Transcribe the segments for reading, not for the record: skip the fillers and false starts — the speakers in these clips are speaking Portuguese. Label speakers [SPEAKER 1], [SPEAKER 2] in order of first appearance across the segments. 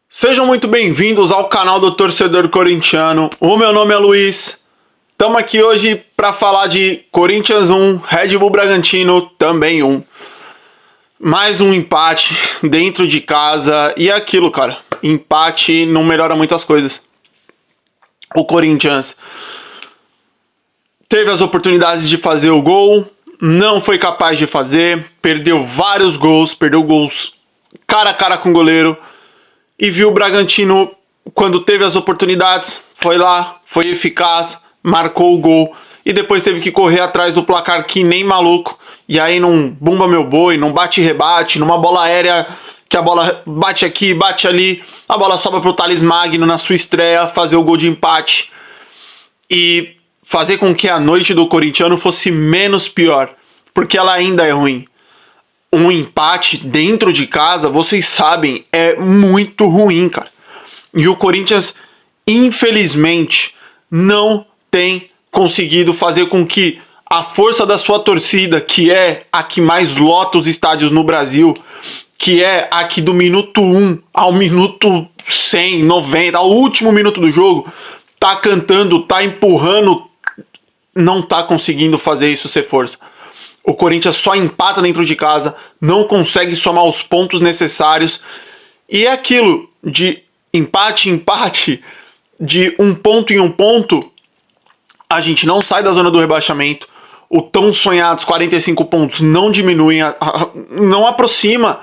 [SPEAKER 1] Sejam muito bem-vindos ao canal do Torcedor Corintiano. O meu nome é Luiz. Estamos aqui hoje para falar de Corinthians 1, Red Bull Bragantino também 1. Mais um empate dentro de casa e é aquilo, cara. Empate não melhora muitas coisas. O Corinthians teve as oportunidades de fazer o gol, não foi capaz de fazer, perdeu vários gols, perdeu gols cara a cara com o goleiro. E viu o Bragantino, quando teve as oportunidades, foi lá, foi eficaz, marcou o gol. E depois teve que correr atrás do placar que nem maluco. E aí não bumba meu boi, não bate e rebate, numa bola aérea que a bola bate aqui, bate ali. A bola sobra pro Thales Magno na sua estreia, fazer o gol de empate. E fazer com que a noite do corintiano fosse menos pior. Porque ela ainda é ruim. Um empate dentro de casa, vocês sabem, é muito ruim, cara. E o Corinthians, infelizmente, não tem conseguido fazer com que a força da sua torcida, que é a que mais lota os estádios no Brasil, que é a que do minuto 1 ao minuto 100, 90, ao último minuto do jogo, tá cantando, tá empurrando, não tá conseguindo fazer isso ser força. O Corinthians só empata dentro de casa, não consegue somar os pontos necessários. E é aquilo de empate em empate, de um ponto em um ponto, a gente não sai da zona do rebaixamento. O tão sonhados 45 pontos não diminuem, não aproxima.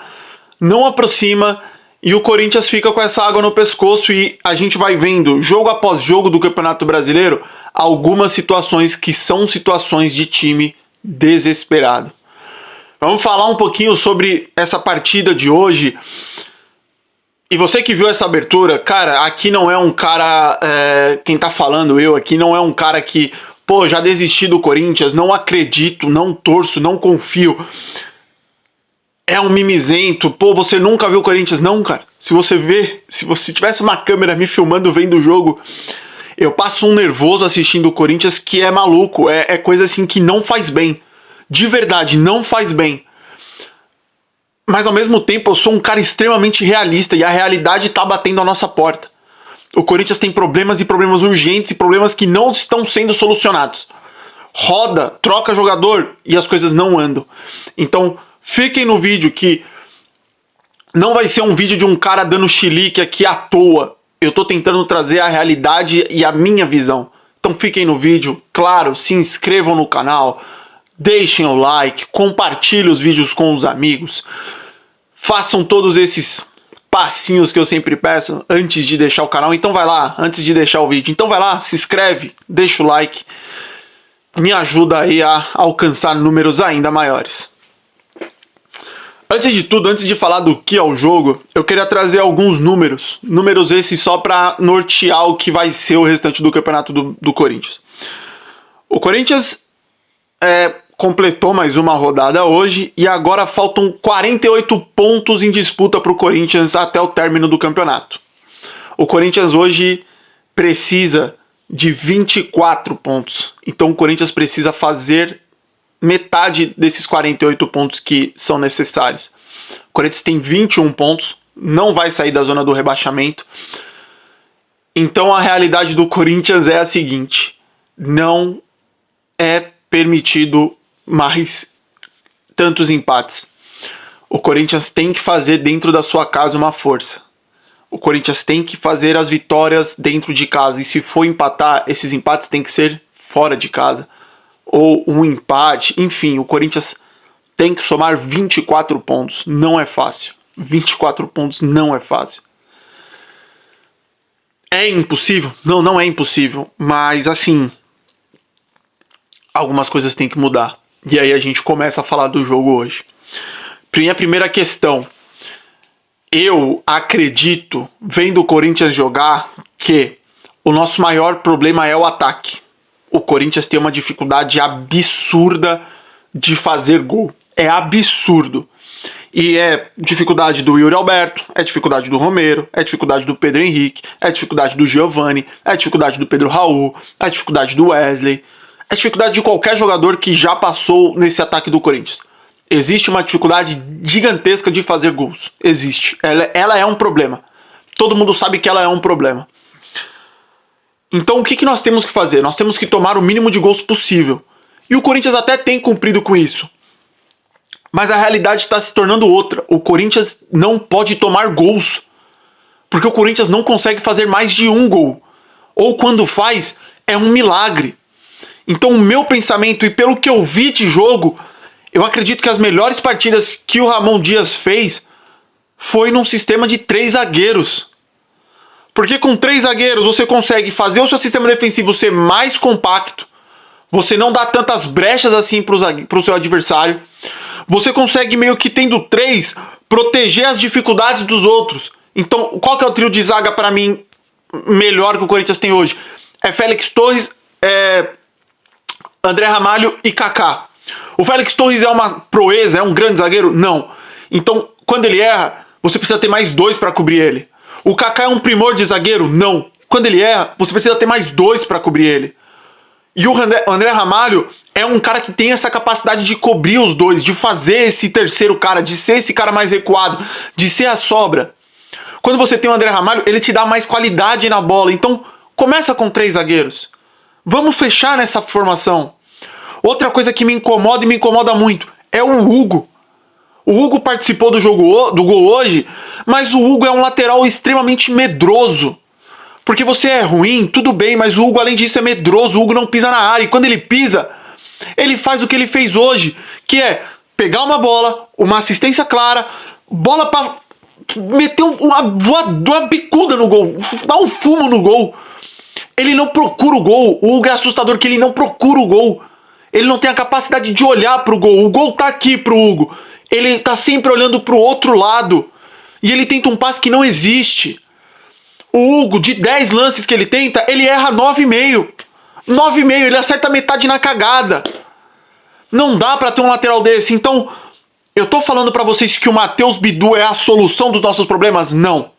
[SPEAKER 1] E o Corinthians fica com essa água no pescoço e a gente vai vendo, jogo após jogo do Campeonato Brasileiro, algumas situações que são situações de time desesperado. Vamos falar um pouquinho sobre essa partida de hoje. E você que viu essa abertura, cara, aqui não é um cara, quem tá falando eu, aqui não é um cara que, pô, já desisti do Corinthians, não acredito, não torço, não confio. É um mimizento, pô, você nunca viu o Corinthians? Não, cara. Se você tivesse uma câmera me filmando vendo o jogo, eu passo um nervoso assistindo o Corinthians que é maluco, é coisa assim que não faz bem. De verdade, não faz bem. Mas ao mesmo tempo eu sou um cara extremamente realista e a realidade tá batendo a nossa porta. O Corinthians tem problemas e problemas urgentes e problemas que não estão sendo solucionados. Roda, troca jogador e as coisas não andam. Então fiquem no vídeo que não vai ser um vídeo de um cara dando chilique aqui à toa. Eu tô tentando trazer a realidade e a minha visão. Então fiquem no vídeo, claro, se inscrevam no canal, deixem o like, compartilhem os vídeos com os amigos. Façam todos esses passinhos que eu sempre peço antes de deixar o canal. Então vai lá, antes de deixar o vídeo. Então vai lá, se inscreve, deixa o like. Me ajuda aí a alcançar números ainda maiores. Antes de tudo, antes de falar do que é o jogo, eu queria trazer alguns números. Números esses só para nortear o que vai ser o restante do campeonato do Corinthians. O Corinthians completou mais uma rodada hoje e agora faltam 48 pontos em disputa para o Corinthians até o término do campeonato. O Corinthians hoje precisa de 24 pontos. Então o Corinthians precisa fazer metade desses 48 pontos que são necessários. O Corinthians tem 21 pontos, não vai sair da zona do rebaixamento. Então a realidade do Corinthians é a seguinte: não é permitido mais tantos empates. O Corinthians tem que fazer dentro da sua casa uma força. O Corinthians tem que fazer as vitórias dentro de casa. E se for empatar, esses empates têm que ser fora de casa. Ou um empate, enfim, o Corinthians tem que somar 24 pontos, não é fácil. 24 pontos não é fácil. É impossível? Não, não é impossível, mas assim, algumas coisas têm que mudar. E aí a gente começa a falar do jogo hoje. Minha primeira questão, eu acredito, vendo o Corinthians jogar, que o nosso maior problema é o ataque. O Corinthians tem uma dificuldade absurda de fazer gol. É absurdo. E é dificuldade do Yuri Alberto, é dificuldade do Romero, é dificuldade do Pedro Henrique, é dificuldade do Giovani, é dificuldade do Pedro Raul, é dificuldade do Wesley, é dificuldade de qualquer jogador que já passou nesse ataque do Corinthians. Existe uma dificuldade gigantesca de fazer gols. Existe. Ela é um problema. todo mundo sabe que ela é um problema. Então o que nós temos que fazer? Nós temos que tomar o mínimo de gols possível. E o Corinthians até tem cumprido com isso. Mas a realidade está se tornando outra. O Corinthians não pode tomar gols. Porque o Corinthians não consegue fazer mais de um gol. Ou quando faz, é um milagre. Então o meu pensamento, e pelo que eu vi de jogo, eu acredito que as melhores partidas que o Ramon Dias fez foi num sistema de 3 zagueiros. Porque com 3 zagueiros você consegue fazer o seu sistema defensivo ser mais compacto. Você não dá tantas brechas assim para o seu adversário. Você consegue, meio que tendo 3, proteger as dificuldades dos outros. Então, qual que é o trio de zaga para mim melhor que o Corinthians tem hoje? É Félix Torres, André Ramalho e Kaká. O Félix Torres é uma proeza, é um grande zagueiro? Não. Então, quando ele erra, você precisa ter mais 2 para cobrir ele. O Kaká é um primor de zagueiro? Não. Quando ele erra, você precisa ter mais 2 para cobrir ele. E o André Ramalho é um cara que tem essa capacidade de cobrir os 2, de fazer esse terceiro cara, de ser esse cara mais recuado, de ser a sobra. Quando você tem o André Ramalho, ele te dá mais qualidade na bola. Então, começa com 3 zagueiros. Vamos fechar nessa formação. Outra coisa que me incomoda e me incomoda muito é o Hugo. O Hugo participou do gol hoje, mas o Hugo é um lateral extremamente medroso. Porque você é ruim, tudo bem, mas o Hugo, além disso, é medroso. O Hugo não pisa na área. E quando ele pisa, ele faz o que ele fez hoje, que é pegar uma bola, uma assistência clara, bola pra meter uma bicuda no gol, dar um fumo no gol. Ele não procura o gol. O Hugo é assustador que ele não procura o gol. Ele não tem a capacidade de olhar pro gol. O gol tá aqui pro Hugo. Ele tá sempre olhando pro outro lado. E ele tenta um passe que não existe. O Hugo, de 10 lances que ele tenta, ele erra 9,5. 9,5, ele acerta metade na cagada. Não dá pra ter um lateral desse. Então, eu tô falando pra vocês que o Matheus Bidu é a solução dos nossos problemas? Não.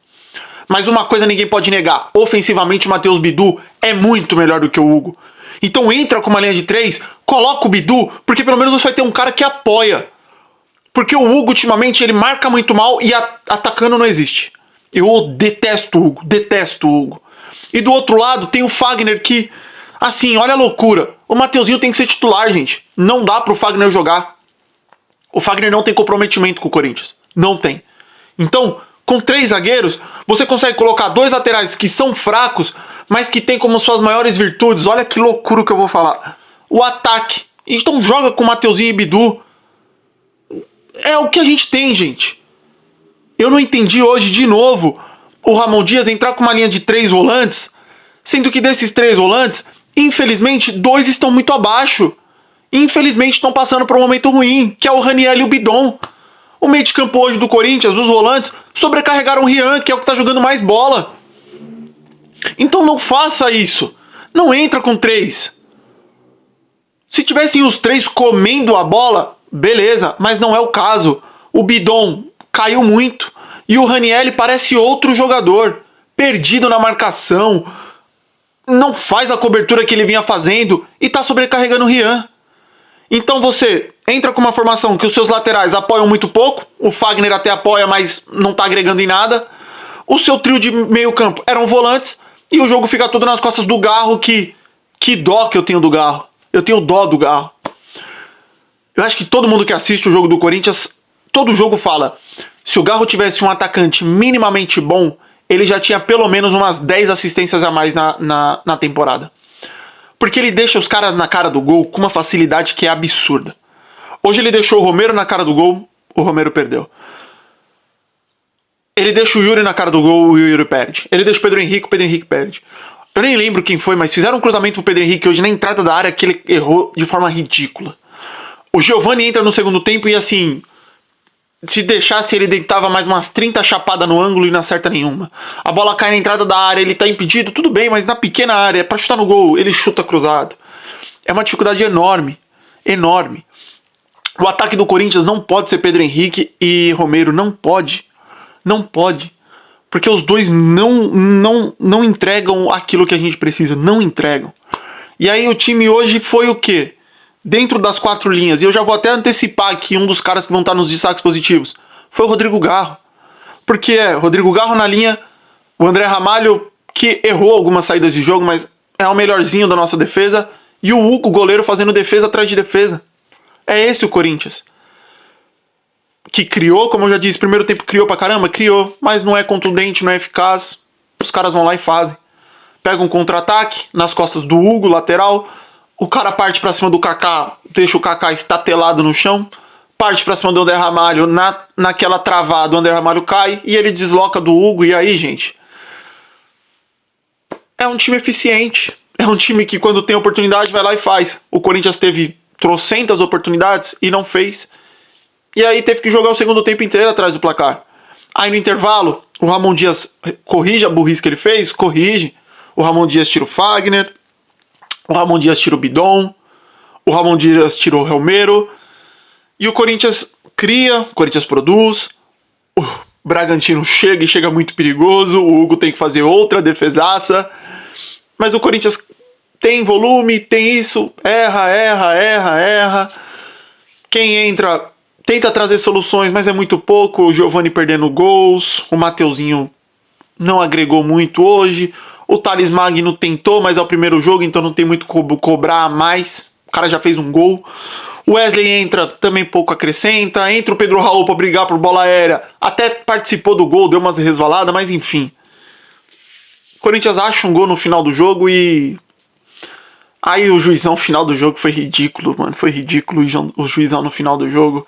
[SPEAKER 1] Mas uma coisa ninguém pode negar. Ofensivamente, o Matheus Bidu é muito melhor do que o Hugo. Então entra com uma linha de 3, coloca o Bidu, porque pelo menos você vai ter um cara que apoia. Porque o Hugo, ultimamente, ele marca muito mal e atacando não existe. Eu detesto o Hugo, detesto o Hugo. E do outro lado tem o Fagner que, assim, olha a loucura. O Mateuzinho tem que ser titular, gente. Não dá pro Fagner jogar. O Fagner não tem comprometimento com o Corinthians. Não tem. Então, com 3 zagueiros, você consegue colocar 2 laterais que são fracos, mas que tem como suas maiores virtudes. Olha que loucura que eu vou falar. O ataque. Então joga com o Mateuzinho e Bidu. É o que a gente tem, gente. Eu não entendi hoje, de novo, o Ramon Dias entrar com uma linha de 3 volantes, sendo que desses 3 volantes, infelizmente, 2 estão muito abaixo. Infelizmente estão passando por um momento ruim, que é o Raniel e o Bidon. O meio de campo hoje do Corinthians, os volantes, sobrecarregaram o Rian, que é o que está jogando mais bola. Então não faça isso. Não entra com 3. Se tivessem os 3 comendo a bola, beleza, mas não é o caso. O Bidon caiu muito. E o Raniel parece outro jogador, perdido na marcação, não faz a cobertura que ele vinha fazendo e tá sobrecarregando o Rian. Então você entra com uma formação que os seus laterais apoiam muito pouco, o Fagner até apoia, mas não tá agregando em nada. O seu trio de meio campo eram volantes e o jogo fica todo nas costas do Garro, que dó que eu tenho do Garro. Eu tenho dó do Garro. Eu acho que todo mundo que assiste o jogo do Corinthians, todo jogo fala: se o Garro tivesse um atacante minimamente bom, ele já tinha pelo menos umas 10 assistências a mais na temporada. Porque ele deixa os caras na cara do gol com uma facilidade que é absurda. Hoje ele deixou o Romero na cara do gol, o Romero perdeu. Ele deixa o Yuri na cara do gol e o Yuri perde. Ele deixa o Pedro Henrique perde. Eu nem lembro quem foi, mas fizeram um cruzamento pro Pedro Henrique hoje na entrada da área que ele errou de forma ridícula. O Giovani entra no segundo tempo e assim, se deixasse ele deitava mais umas 30 chapadas no ângulo e não acerta nenhuma. A bola cai na entrada da área, ele tá impedido, tudo bem, mas na pequena área, pra chutar no gol, ele chuta cruzado. É uma dificuldade enorme, enorme. O ataque do Corinthians não pode ser Pedro Henrique e Romero, não pode. Não pode. Porque os dois não entregam aquilo que a gente precisa, não entregam. E aí o time hoje foi o quê? Dentro das 4 linhas, e eu já vou até antecipar aqui um dos caras que vão estar nos destaques positivos, foi o Rodrigo Garro. Porque Rodrigo Garro na linha O André Ramalho, que errou algumas saídas de jogo, mas é o melhorzinho da nossa defesa. E o Hugo, goleiro, fazendo defesa atrás de defesa. É esse o Corinthians. Que criou, como eu já disse, primeiro tempo criou pra caramba, criou, mas não é contundente, não é eficaz. Os caras vão lá e fazem. Pega um contra-ataque nas costas do Hugo, lateral. O cara parte pra cima do Kaká, deixa o Kaká estatelado no chão. Parte pra cima do André Ramalho, naquela travada o André Ramalho cai e ele desloca do Hugo. E aí, gente? É um time eficiente. É um time que quando tem oportunidade vai lá e faz. O Corinthians teve trocentas oportunidades e não fez. E aí teve que jogar o segundo tempo inteiro atrás do placar. Aí no intervalo, o Ramon Dias corrige a burrice que ele fez, corrige. O Ramon Dias tira o Fagner. O Ramon Dias tira o Bidon. O Ramon Dias tira o Romero. E o Corinthians cria, o Corinthians produz. O Bragantino chega e chega muito perigoso. O Hugo tem que fazer outra defesaça. Mas o Corinthians tem volume, tem isso. Erra. Quem entra tenta trazer soluções, mas é muito pouco. O Giovani perdendo gols. O Mateuzinho não agregou muito hoje. O Thales Magno tentou, mas é o primeiro jogo, então não tem muito como cobrar a mais. O cara já fez um gol. O Wesley entra, também pouco acrescenta. Entra o Pedro Raul pra brigar por bola aérea. Até participou do gol, deu umas resvaladas, mas enfim. O Corinthians acha um gol no final do jogo e... Aí o juizão final do jogo foi ridículo, mano. Foi ridículo o juizão no final do jogo.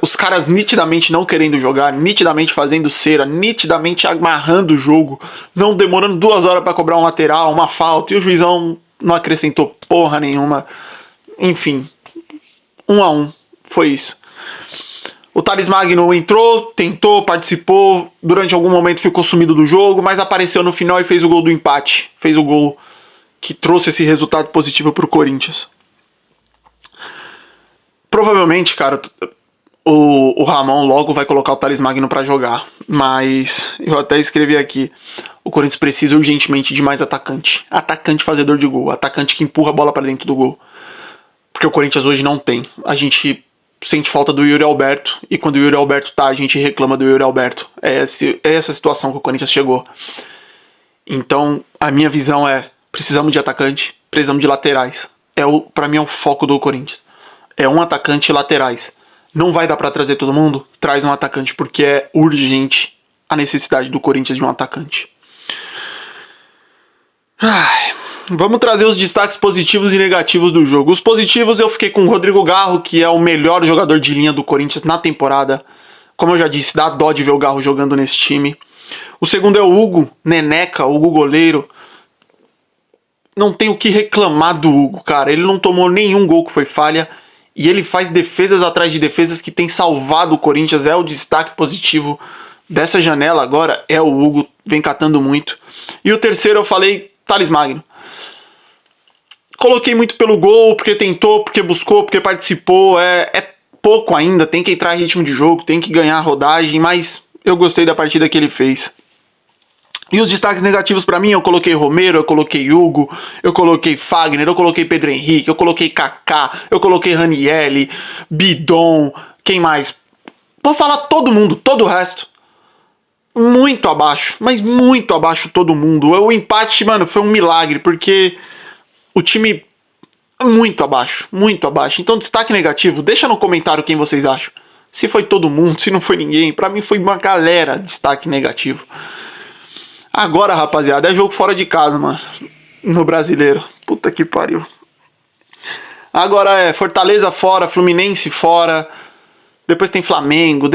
[SPEAKER 1] Os caras nitidamente não querendo jogar, nitidamente fazendo cera, nitidamente amarrando o jogo, não demorando 2 horas pra cobrar um lateral, uma falta, e o juizão não acrescentou porra nenhuma. Enfim, 1-1, foi isso. O Thales Magno entrou, tentou, participou, durante algum momento ficou sumido do jogo, mas apareceu no final e fez o gol do empate. Fez o gol que trouxe esse resultado positivo pro Corinthians. Provavelmente, cara, o Ramon logo vai colocar o Thales Magno pra jogar, mas eu até escrevi aqui, o Corinthians precisa urgentemente de mais atacante. Atacante fazedor de gol, atacante que empurra a bola pra dentro do gol. Porque o Corinthians hoje não tem. A gente sente falta do Yuri Alberto, e quando o Yuri Alberto tá, a gente reclama do Yuri Alberto. É essa situação que o Corinthians chegou. Então, a minha visão é, precisamos de atacante, precisamos de laterais. Pra mim é o foco do Corinthians. É um atacante e laterais. Não vai dar pra trazer todo mundo? Traz um atacante, porque é urgente a necessidade do Corinthians de um atacante. Vamos trazer os destaques positivos e negativos do jogo. Os positivos eu fiquei com o Rodrigo Garro, que é o melhor jogador de linha do Corinthians na temporada. Como eu já disse, dá dó de ver o Garro jogando nesse time. O segundo é o Hugo Neneca, o Hugo goleiro. Não tem o que reclamar do Hugo, cara. Ele não tomou nenhum gol que foi falha. E ele faz defesas atrás de defesas que tem salvado o Corinthians. É o destaque positivo dessa janela agora. É o Hugo, vem catando muito. E o terceiro eu falei, Thales Magno. Coloquei muito pelo gol, porque tentou, porque buscou, porque participou. É pouco ainda, tem que entrar em ritmo de jogo, tem que ganhar a rodagem, mas eu gostei da partida que ele fez. E os destaques negativos pra mim, eu coloquei Romero, eu coloquei Hugo, eu coloquei Fagner, eu coloquei Pedro Henrique, eu coloquei Kaká, eu coloquei Ranielli, Bidon, quem mais? Vou falar todo mundo, todo o resto. Muito abaixo, mas muito abaixo todo mundo. O empate, mano, foi um milagre, porque o time é muito abaixo, muito abaixo. Então, destaque negativo, deixa no comentário quem vocês acham. Se foi todo mundo, se não foi ninguém. Pra mim foi uma galera destaque negativo. Agora, rapaziada, é jogo fora de casa, mano. No Brasileiro. Puta que pariu. Agora é Fortaleza fora, Fluminense fora. Depois tem Flamengo.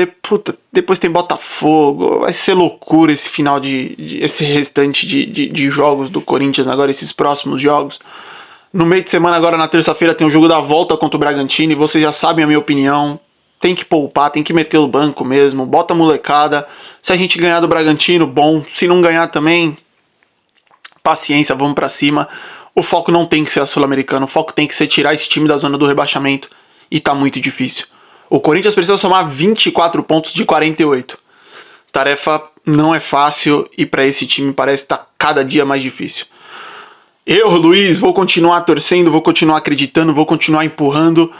[SPEAKER 1] Depois tem Botafogo. Vai ser loucura esse final esse restante de jogos do Corinthians agora, esses próximos jogos. No meio de semana agora, na terça-feira, tem o jogo da volta contra o Bragantino. E vocês já sabem a minha opinião. Tem que poupar, tem que meter o banco mesmo. Bota a molecada. Se a gente ganhar do Bragantino, bom. Se não ganhar também, paciência, vamos pra cima. O foco não tem que ser a Sul-Americana. O foco tem que ser tirar esse time da zona do rebaixamento. E tá muito difícil. O Corinthians precisa somar 24 pontos de 48. Tarefa não é fácil e pra esse time parece estar cada dia mais difícil. Eu, Luiz, vou continuar torcendo, vou continuar acreditando, vou continuar empurrando.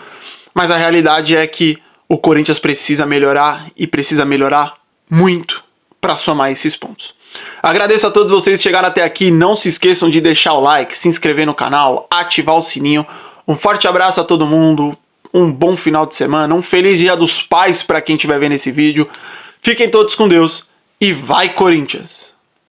[SPEAKER 1] Mas a realidade é que o Corinthians precisa melhorar e precisa melhorar muito para somar esses pontos. Agradeço a todos vocês que chegaram até aqui. Não se esqueçam de deixar o like, se inscrever no canal, ativar o sininho. Um forte abraço a todo mundo. Um bom final de semana. Um feliz Dia dos Pais para quem estiver vendo esse vídeo. Fiquem todos com Deus e vai Corinthians!